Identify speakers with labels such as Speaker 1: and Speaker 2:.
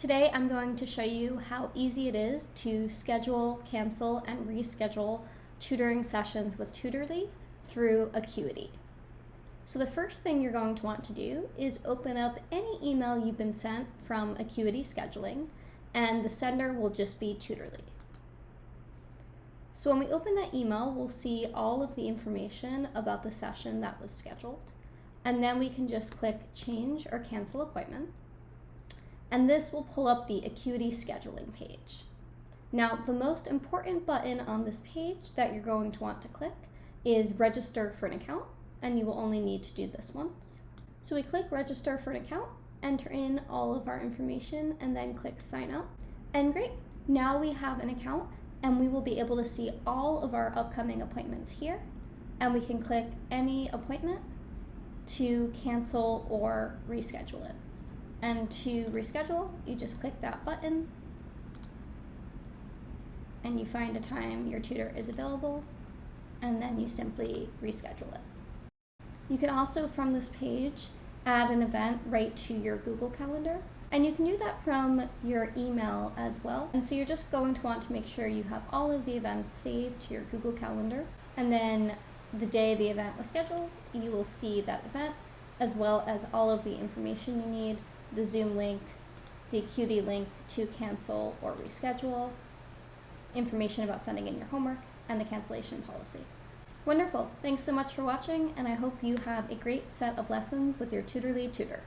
Speaker 1: Today I'm going to show you how easy it is to schedule, cancel, and reschedule tutoring sessions with Tutorly through Acuity. So the first thing you're going to want to do is open up any email you've been sent from Acuity Scheduling, and the sender will just be Tutorly. So when we open that email, we'll see all of the information about the session that was scheduled, and then we can just click Change or Cancel Appointment. And this will pull up the Acuity scheduling page. Now, the most important button on this page that you're going to want to click is Register for an Account, and you will only need to do this once. So we click Register for an Account, enter in all of our information, and then click Sign Up. And great, now we have an account, and we will be able to see all of our upcoming appointments here, and we can click any appointment to cancel or reschedule it. And to reschedule, you just click that button and you find a time your tutor is available, and then you simply reschedule it. You can also, from this page, add an event right to your Google Calendar, and you can do that from your email as well. And so you're just going to want to make sure you have all of the events saved to your Google Calendar, and then the day the event was scheduled, you will see that event, as well as all of the information you need, the Zoom link, the Acuity link to cancel or reschedule, information about sending in your homework, and the cancellation policy. Wonderful. Thanks so much for watching, and I hope you have a great set of lessons with your Tutorly tutor.